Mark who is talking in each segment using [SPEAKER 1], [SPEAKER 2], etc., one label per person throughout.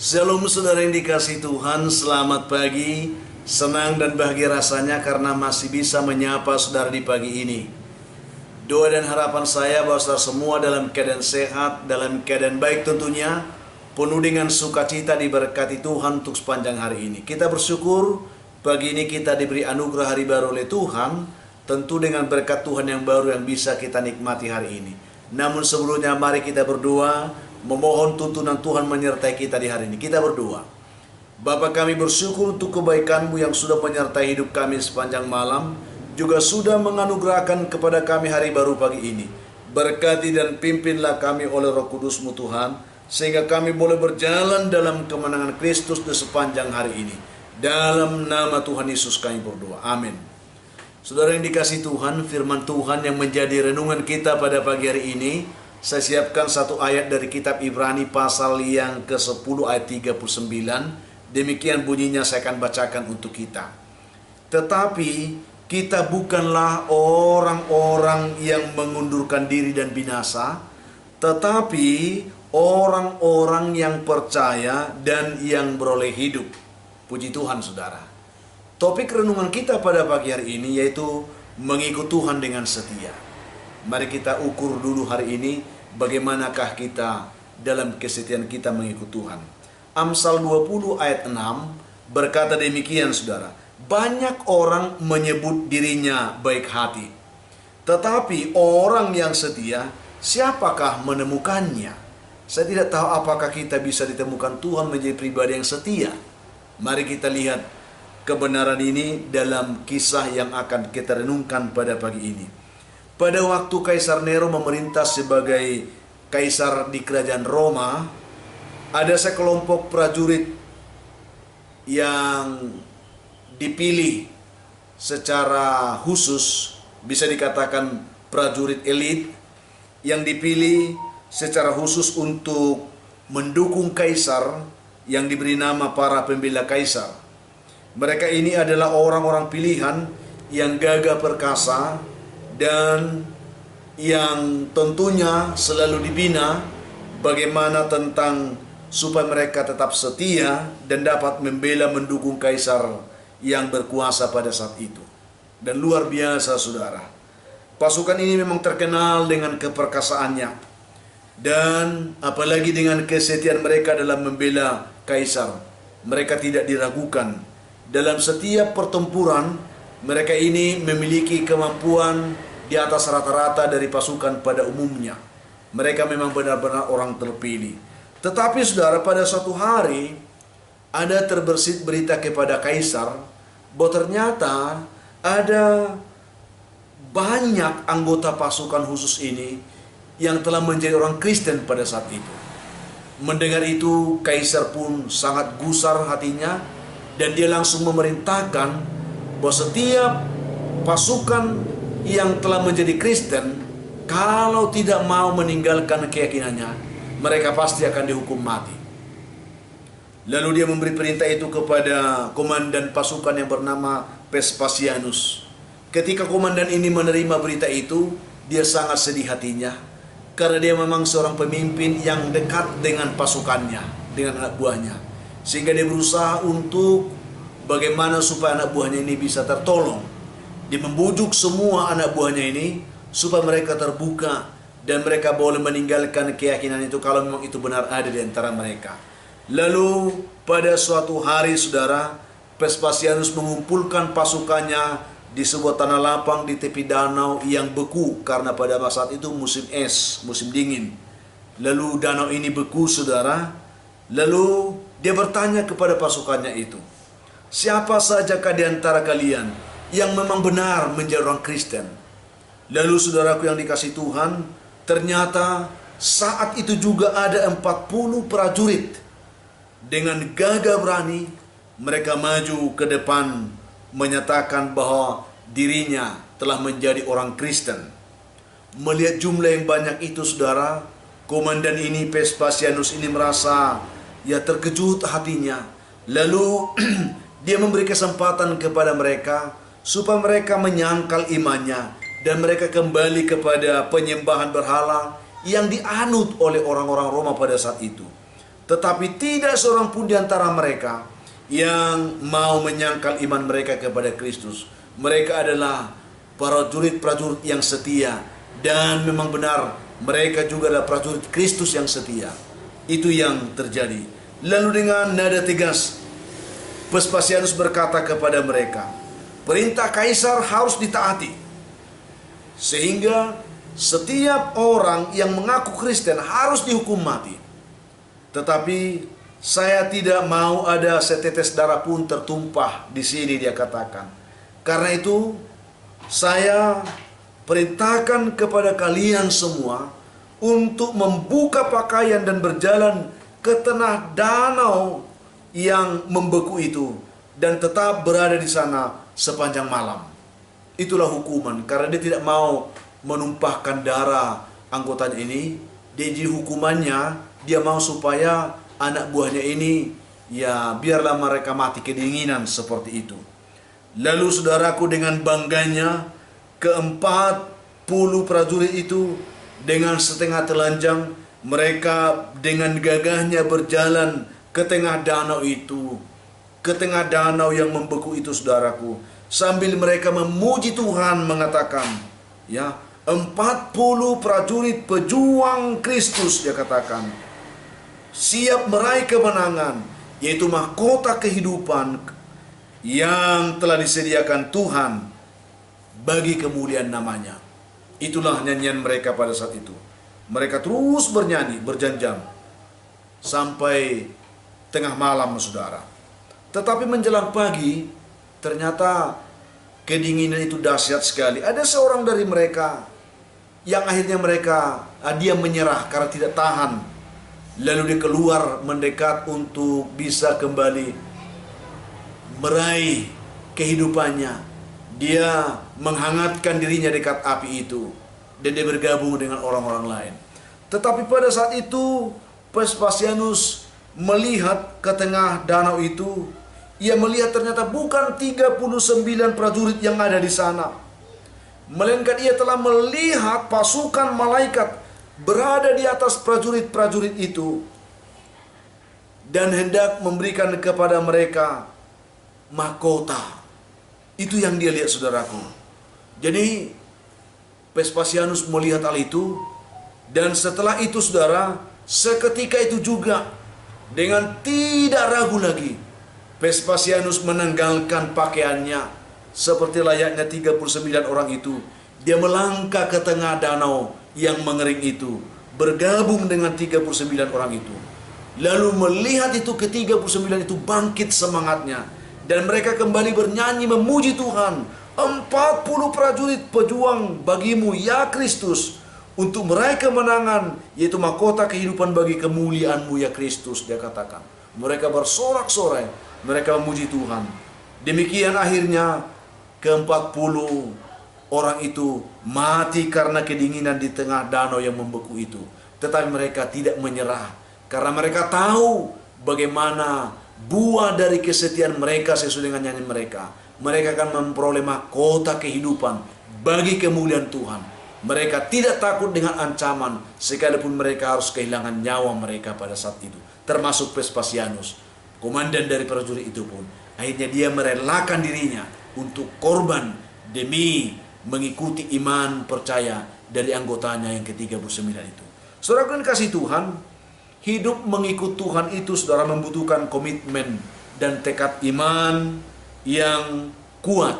[SPEAKER 1] Shalom saudara yang dikasihi Tuhan, selamat pagi. Senang dan bahagia rasanya karena masih bisa menyapa saudara di pagi ini. Doa dan harapan saya bahwa saudara semua dalam keadaan sehat, dalam keadaan baik tentunya, penuh dengan sukacita diberkati Tuhan untuk sepanjang hari ini. Kita bersyukur pagi ini kita diberi anugerah hari baru oleh Tuhan, tentu dengan berkat Tuhan yang baru yang bisa kita nikmati hari ini. Namun sebelumnya mari kita berdoa, memohon tuntunan Tuhan menyertai kita di hari ini. Kita berdoa. Bapa, kami bersyukur untuk kebaikan-Mu yang sudah menyertai hidup kami sepanjang malam, juga sudah menganugerahkan kepada kami hari baru pagi ini. Berkati dan pimpinlah kami oleh Roh Kudus-Mu Tuhan, sehingga kami boleh berjalan dalam kemenangan Kristus di sepanjang hari ini. Dalam nama Tuhan Yesus kami berdoa. Amin. Saudara yang dikasihi Tuhan, firman Tuhan yang menjadi renungan kita pada pagi hari ini, saya siapkan satu ayat dari kitab Ibrani pasal yang ke-10 ayat 39. Demikian bunyinya, saya akan bacakan untuk kita. Tetapi kita bukanlah orang-orang yang mengundurkan diri dan binasa, tetapi orang-orang yang percaya dan yang beroleh hidup. Puji Tuhan saudara. Topik renungan kita pada pagi hari ini yaitu mengikut Tuhan dengan setia. Mari kita ukur dulu hari ini bagaimanakah kita dalam kesetiaan kita mengikut Tuhan. Amsal 20 ayat 6 berkata demikian saudara. Banyak orang menyebut dirinya baik hati, tetapi orang yang setia, siapakah menemukannya? Saya tidak tahu apakah kita bisa ditemukan Tuhan menjadi pribadi yang setia. Mari kita lihat kebenaran ini dalam kisah yang akan kita renungkan pada pagi ini. Pada waktu Kaisar Nero memerintah sebagai kaisar di kerajaan Roma, ada sekelompok prajurit yang dipilih secara khusus, bisa dikatakan prajurit elit, yang dipilih secara khusus untuk mendukung kaisar yang diberi nama para pembela kaisar. Mereka ini adalah orang-orang pilihan yang gagah perkasa dan yang tentunya selalu dibina bagaimana tentang supaya mereka tetap setia dan dapat membela mendukung kaisar yang berkuasa pada saat itu. Dan luar biasa saudara, pasukan ini memang terkenal dengan keperkasaannya dan apalagi dengan kesetiaan mereka dalam membela kaisar. Mereka tidak diragukan. Dalam setiap pertempuran mereka ini memiliki kemampuan di atas rata-rata dari pasukan pada umumnya. Mereka memang benar-benar orang terpilih. Tetapi saudara, pada suatu hari ada terbersit berita kepada kaisar bahwa ternyata ada banyak anggota pasukan khusus ini yang telah menjadi orang Kristen pada saat itu. Mendengar itu, kaisar pun sangat gusar hatinya dan dia langsung memerintahkan bahwa setiap pasukan yang telah menjadi Kristen, kalau tidak mau meninggalkan keyakinannya, mereka pasti akan dihukum mati. Lalu dia memberi perintah itu kepada komandan pasukan yang bernama Vespasianus. Ketika komandan ini menerima berita itu, dia sangat sedih hatinya, karena dia memang seorang pemimpin yang dekat dengan pasukannya, dengan anak buahnya. Sehingga dia berusaha untuk bagaimana supaya anak buahnya ini bisa tertolong. Dia membujuk semua anak buahnya ini supaya mereka terbuka dan mereka boleh meninggalkan keyakinan itu kalau memang itu benar ada di antara mereka. Lalu pada suatu hari saudara, Vespasianus mengumpulkan pasukannya di sebuah tanah lapang di tepi danau yang beku karena pada saat itu musim es, musim dingin. Lalu danau ini beku saudara. Lalu dia bertanya kepada pasukannya itu, siapa sajakah di antara kalian yang memang benar menjadi orang Kristen? Lalu saudaraku yang dikasihi Tuhan, ternyata saat itu juga ada 40 prajurit. Dengan gagah berani mereka maju ke depan menyatakan bahwa dirinya telah menjadi orang Kristen. Melihat jumlah yang banyak itu saudara, komandan ini Vespasianus ini merasa terkejut hatinya. Lalu dia memberi kesempatan kepada mereka supaya mereka menyangkal imannya dan mereka kembali kepada penyembahan berhala yang dianut oleh orang-orang Roma pada saat itu. tetapi tidak seorang pun di antara mereka yang mau menyangkal iman mereka kepada Kristus. Mereka adalah prajurit-prajurit yang setia, dan memang benar mereka juga adalah prajurit Kristus yang setia. Itu yang terjadi. Lalu dengan nada tegas Vespasianus berkata kepada mereka, perintah kaisar harus ditaati, sehingga setiap orang yang mengaku Kristen harus dihukum mati. Tetapi saya tidak mau ada setetes darah pun tertumpah di sini, dia katakan. Karena itu saya perintahkan kepada kalian semua untuk membuka pakaian dan berjalan ke tengah danau yang membeku itu, dan tetap berada di sana sepanjang malam. Itulah hukuman, karena dia tidak mau menumpahkan darah anggotanya ini. Jadi hukumannya, dia mau supaya anak buahnya ini, ya biarlah mereka mati kedinginan seperti itu. Lalu saudaraku, dengan bangganya ke-40 prajurit itu dengan setengah telanjang, mereka dengan gagahnya berjalan ke tengah danau itu, ke tengah danau yang membeku itu, saudaraku, sambil mereka memuji Tuhan, mengatakan, ya, 40 prajurit pejuang Kristus, dia katakan, siap meraih kemenangan, yaitu mahkota kehidupan yang telah disediakan Tuhan bagi kemuliaan namanya. Itulah nyanyian mereka pada saat itu. Mereka terus bernyanyi berjam-jam sampai tengah malam, saudara. Tetapi menjelang pagi, ternyata kedinginan itu dahsyat sekali. Ada seorang dari mereka yang akhirnya dia menyerah karena tidak tahan. Lalu dia keluar mendekat untuk bisa kembali meraih kehidupannya. Dia menghangatkan dirinya dekat api itu, dan dia bergabung dengan orang-orang lain. Tetapi pada saat itu Vespasianus melihat ke tengah danau itu, ia melihat ternyata bukan 39 prajurit yang ada di sana, melainkan ia telah melihat pasukan malaikat berada di atas prajurit-prajurit itu dan hendak memberikan kepada mereka mahkota. Itu yang dia lihat, saudaraku. Jadi Vespasianus melihat hal itu, dan setelah itu, saudara, seketika itu juga dengan tidak ragu lagi, Vespasianus menanggalkan pakaiannya seperti layaknya 39 orang itu. Dia melangkah ke tengah danau yang mengering itu, bergabung dengan 39 orang itu. Lalu melihat itu, ke-39 itu bangkit semangatnya, dan mereka kembali bernyanyi memuji Tuhan. 40 prajurit pejuang bagimu, ya Kristus, untuk meraih kemenangan, yaitu mahkota kehidupan bagi kemuliaan-Mu, ya Kristus, dia katakan. Mereka bersorak-sorai, mereka memuji Tuhan. Demikian akhirnya ke-40 orang itu mati karena kedinginan di tengah danau yang membeku itu. Tetapi mereka tidak menyerah, karena mereka tahu bagaimana buah dari kesetiaan mereka sesuai dengan nyanyian mereka. Mereka akan memperoleh mahkota kehidupan bagi kemuliaan Tuhan. Mereka tidak takut dengan ancaman, sekalipun mereka harus kehilangan nyawa mereka pada saat itu. Termasuk Vespasianus, komandan dari prajurit itu pun. Akhirnya dia merelakan dirinya untuk korban demi mengikuti iman percaya dari anggotanya yang ke-39 itu. Saudara yang kasih Tuhan, hidup mengikut Tuhan itu, saudara, membutuhkan komitmen dan tekad iman yang kuat,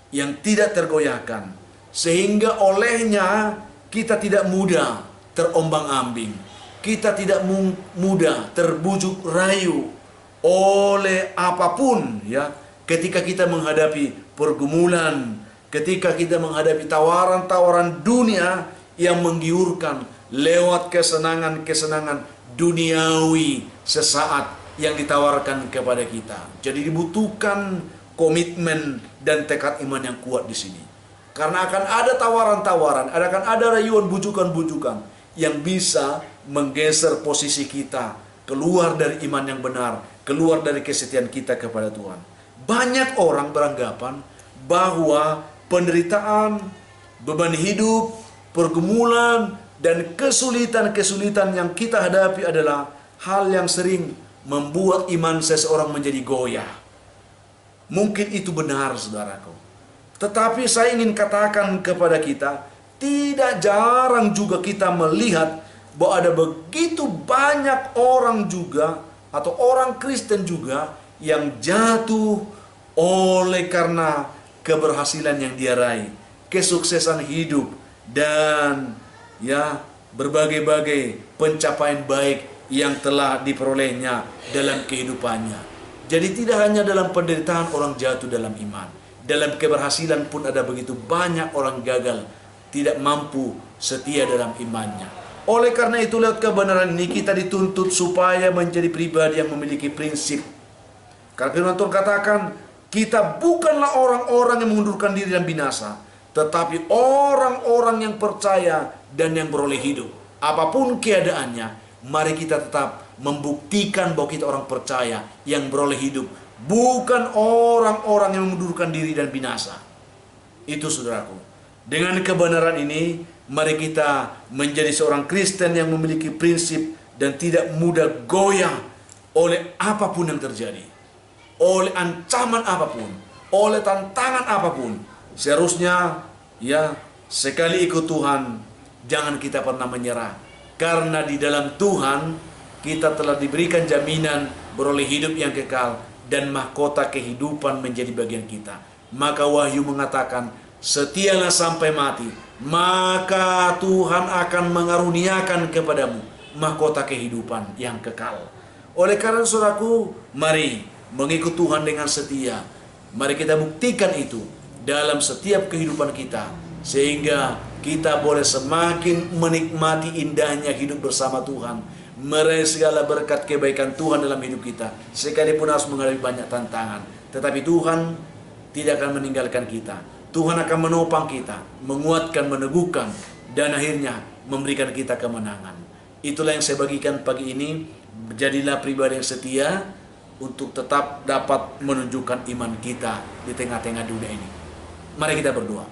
[SPEAKER 1] yang tidak tergoyahkan, sehingga olehnya kita tidak mudah terombang-ambing, kita tidak mudah terbujuk rayu oleh apapun, ya, ketika kita menghadapi pergumulan, ketika kita menghadapi tawaran-tawaran dunia yang menggiurkan lewat kesenangan-kesenangan duniawi sesaat yang ditawarkan kepada kita. Jadi dibutuhkan komitmen dan tekad iman yang kuat di sini. Karena akan ada tawaran-tawaran, akan ada rayuan bujukan-bujukan yang bisa menggeser posisi kita keluar dari iman yang benar, keluar dari kesetiaan kita kepada Tuhan. Banyak orang beranggapan bahwa penderitaan, beban hidup, pergumulan, dan kesulitan-kesulitan yang kita hadapi adalah hal yang sering membuat iman seseorang menjadi goyah. Mungkin itu benar, saudaraku. Tetapi saya ingin katakan kepada kita, tidak jarang juga kita melihat bahwa ada begitu banyak orang juga, atau orang Kristen juga, yang jatuh oleh karena keberhasilan yang dia raih, kesuksesan hidup, dan berbagai-bagai pencapaian baik yang telah diperolehnya dalam kehidupannya. Jadi tidak hanya dalam penderitaan orang jatuh dalam iman, dalam keberhasilan pun ada begitu banyak orang gagal, tidak mampu setia dalam imannya. Oleh karena itu, lewat kebenaran ini kita dituntut supaya menjadi pribadi yang memiliki prinsip. Karena firman Tuhan katakan, kita bukanlah orang-orang yang mengundurkan diri dan binasa, tetapi orang-orang yang percaya dan yang beroleh hidup. Apapun keadaannya, mari kita tetap membuktikan bahwa kita orang percaya yang beroleh hidup, bukan orang-orang yang mengundurkan diri dan binasa. Itu, saudaraku. Dengan kebenaran ini, mari kita menjadi seorang Kristen yang memiliki prinsip dan tidak mudah goyah oleh apapun yang terjadi, oleh ancaman apapun, oleh tantangan apapun. Seharusnya sekali ikut Tuhan, jangan kita pernah menyerah. Karena di dalam Tuhan kita telah diberikan jaminan beroleh hidup yang kekal dan mahkota kehidupan menjadi bagian kita. Maka Wahyu mengatakan, setialah sampai mati, maka Tuhan akan mengaruniakan kepadamu mahkota kehidupan yang kekal. Oleh karena, saudaraku, mari mengikut Tuhan dengan setia. Mari kita buktikan itu dalam setiap kehidupan kita, sehingga kita boleh semakin menikmati indahnya hidup bersama Tuhan, meraih segala berkat kebaikan Tuhan dalam hidup kita, sekalipun harus menghadapi banyak tantangan. Tetapi Tuhan tidak akan meninggalkan kita. Tuhan akan menopang kita, menguatkan, meneguhkan, dan akhirnya memberikan kita kemenangan. Itulah yang saya bagikan pagi ini. Jadilah pribadi yang setia untuk tetap dapat menunjukkan iman kita di tengah-tengah dunia ini. Mari kita berdoa.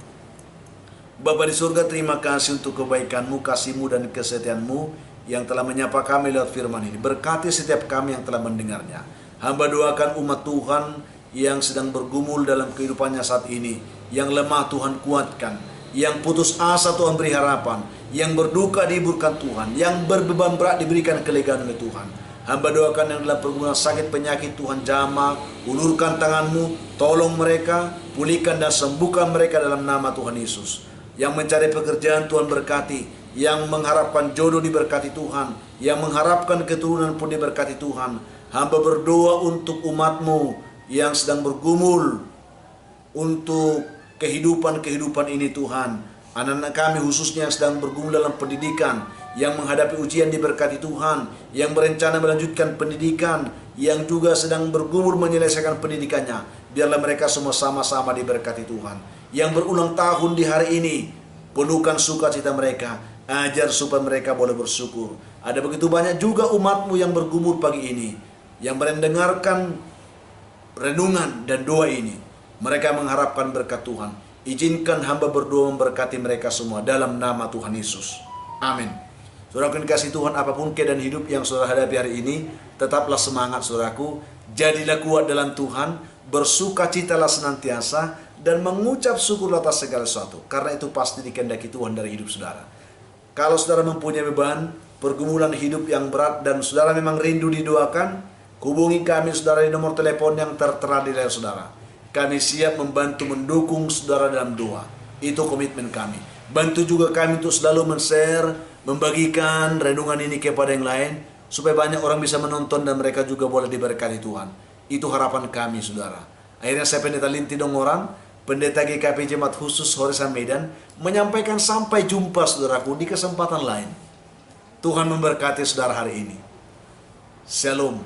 [SPEAKER 1] Bapa di surga, terima kasih untuk kebaikan-Mu, kasih-Mu, dan kesetiaan-Mu yang telah menyapa kami lewat firman ini. Berkati setiap kami yang telah mendengarnya. Hamba doakan umat Tuhan yang sedang bergumul dalam kehidupannya saat ini, yang lemah Tuhan kuatkan, yang putus asa Tuhan beri harapan, yang berduka dihiburkan Tuhan, yang berbeban berat diberikan kelegaan oleh Tuhan. Hamba doakan yang dalam pergumulan sakit penyakit, Tuhan jamah, ulurkan tangan-Mu, tolong mereka, pulihkan dan sembuhkan mereka dalam nama Tuhan Yesus. Yang mencari pekerjaan, Tuhan berkati. Yang mengharapkan jodoh, diberkati Tuhan. Yang mengharapkan keturunan pun diberkati Tuhan. Hamba berdoa untuk umat-Mu yang sedang bergumul untuk kehidupan ini, Tuhan. Anak-anak kami khususnya yang sedang bergumul dalam pendidikan, yang menghadapi ujian, diberkati Tuhan. Yang berencana melanjutkan pendidikan, yang juga sedang bergumul menyelesaikan pendidikannya, biarlah mereka semua sama-sama diberkati Tuhan. Yang berulang tahun di hari ini, penuhkan sukacita mereka, ajar supaya mereka boleh bersyukur. Ada begitu banyak juga umat-Mu yang bergumul pagi ini, yang mendengarkan renungan dan doa ini. Mereka mengharapkan berkat Tuhan. Izinkan hamba berdoa memberkati mereka semua dalam nama Tuhan Yesus. Amin. Saudaraku yang dikasihi Tuhan, apapun keadaan hidup yang saudara hadapi hari ini, tetaplah semangat, saudaraku. Jadilah kuat dalam Tuhan, bersukacitalah senantiasa, dan mengucap syukur atas segala sesuatu, karena itu pasti dikehendaki Tuhan dari hidup saudara. Kalau saudara mempunyai beban, pergumulan hidup yang berat, dan saudara memang rindu didoakan, hubungi kami saudara di nomor telepon yang tertera di layar saudara. Kami siap membantu mendukung saudara dalam doa. Itu komitmen kami. Bantu juga kami untuk selalu men-share, membagikan renungan ini kepada yang lain, supaya banyak orang bisa menonton dan mereka juga boleh diberkati Tuhan. Itu harapan kami, saudara. Akhirnya saya Pendeta Linti Dongorang, Pendeta GKP Jemaat Khusus Horesan Medan, menyampaikan sampai jumpa saudaraku di kesempatan lain. Tuhan memberkati saudara hari ini. Shalom.